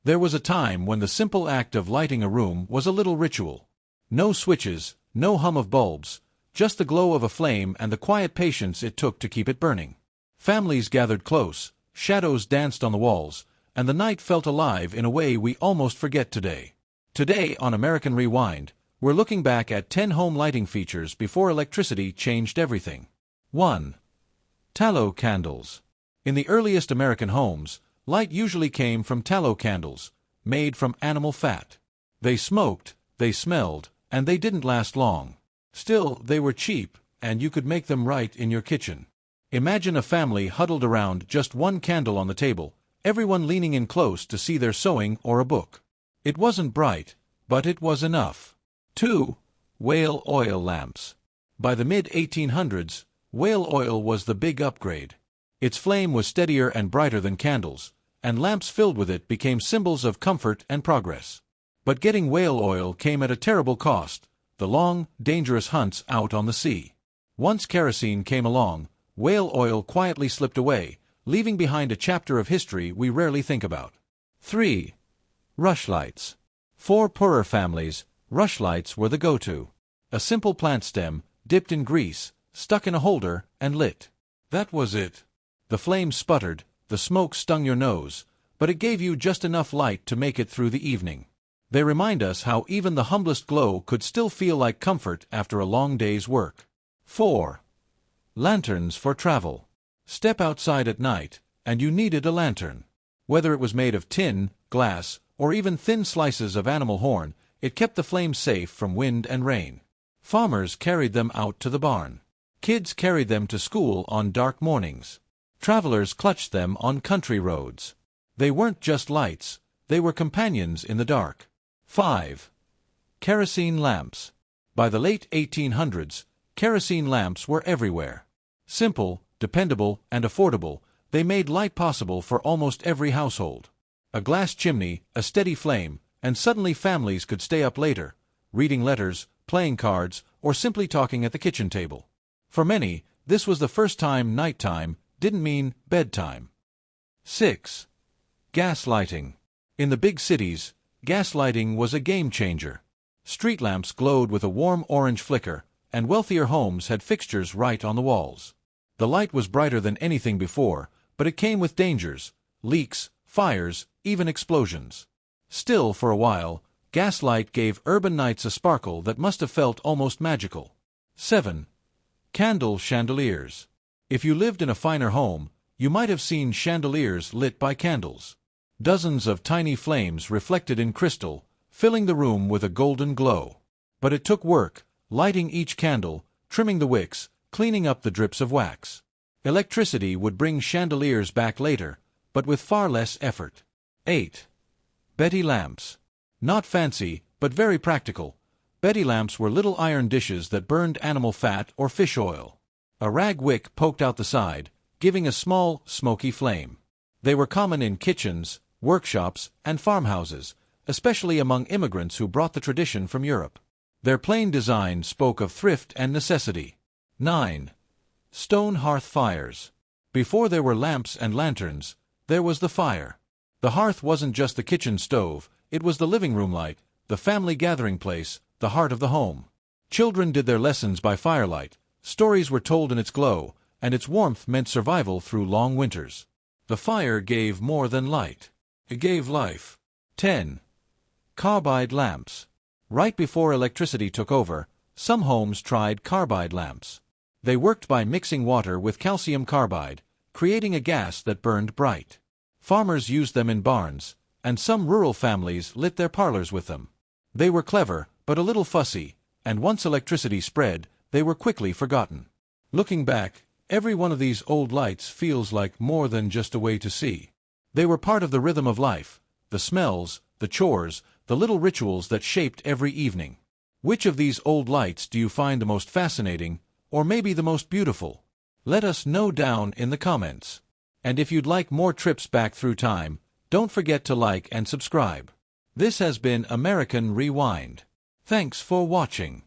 There was a time when the simple act of lighting a room was a little ritual. No switches, no hum of bulbs, just the glow of a flame and the quiet patience it took to keep it burning. Families gathered close, shadows danced on the walls, and the night felt alive in a way we almost forget today. Today on American Rewind, we're looking back at 10 home lighting features before electricity changed everything. 1. Tallow candles. In the earliest American homes, light usually came from tallow candles, made from animal fat. They smoked, they smelled, and they didn't last long. Still, they were cheap, and you could make them right in your kitchen. Imagine a family huddled around just one candle on the table, everyone leaning in close to see their sewing or a book. It wasn't bright, but it was enough. 2. Whale oil lamps. By the mid-1800s, whale oil was the big upgrade. Its flame was steadier and brighter than candles, and lamps filled with it became symbols of comfort and progress. But getting whale oil came at a terrible cost, the long, dangerous hunts out on the sea. Once kerosene came along, whale oil quietly slipped away, leaving behind a chapter of history we rarely think about. 3. Rushlights. For poorer families, rushlights were the go-to. A simple plant stem, dipped in grease, stuck in a holder, and lit. That was it. The flame sputtered, the smoke stung your nose, but it gave you just enough light to make it through the evening. They remind us how even the humblest glow could still feel like comfort after a long day's work. 4. Lanterns for travel. Step outside at night, and you needed a lantern. Whether it was made of tin, glass, or even thin slices of animal horn, it kept the flame safe from wind and rain. Farmers carried them out to the barn. Kids carried them to school on dark mornings. Travelers clutched them on country roads. They weren't just lights, they were companions in the dark. 5. Kerosene lamps. By the late 1800s, kerosene lamps were everywhere. Simple, dependable, and affordable, they made light possible for almost every household. A glass chimney, a steady flame, and suddenly families could stay up later, reading letters, playing cards, or simply talking at the kitchen table. For many, this was the first time nighttime didn't mean bedtime. 6. Gas lighting. In the big cities, gas lighting was a game-changer. Street lamps glowed with a warm orange flicker, and wealthier homes had fixtures right on the walls. The light was brighter than anything before, but it came with dangers, leaks, fires, even explosions. Still, for a while, gaslight gave urban nights a sparkle that must have felt almost magical. 7. Candle chandeliers. If you lived in a finer home, you might have seen chandeliers lit by candles. Dozens of tiny flames reflected in crystal, filling the room with a golden glow. But it took work, lighting each candle, trimming the wicks, cleaning up the drips of wax. Electricity would bring chandeliers back later, but with far less effort. 8. Betty lamps. Not fancy, but very practical. Betty lamps were little iron dishes that burned animal fat or fish oil. A rag wick poked out the side, giving a small, smoky flame. They were common in kitchens, workshops, and farmhouses, especially among immigrants who brought the tradition from Europe. Their plain design spoke of thrift and necessity. 9. Stone hearth fires. Before there were lamps and lanterns, there was the fire. The hearth wasn't just the kitchen stove, it was the living room light, the family gathering place, the heart of the home. Children did their lessons by firelight, stories were told in its glow, and its warmth meant survival through long winters. The fire gave more than light. It gave life. 10. Carbide lamps. Right before electricity took over, some homes tried carbide lamps. They worked by mixing water with calcium carbide, creating a gas that burned bright. Farmers used them in barns, and some rural families lit their parlors with them. They were clever, but a little fussy, and once electricity spread, they were quickly forgotten. Looking back, every one of these old lights feels like more than just a way to see. They were part of the rhythm of life, the smells, the chores, the little rituals that shaped every evening. Which of these old lights do you find the most fascinating, or maybe the most beautiful? Let us know down in the comments. And if you'd like more trips back through time, don't forget to like and subscribe. This has been American Rewind. Thanks for watching.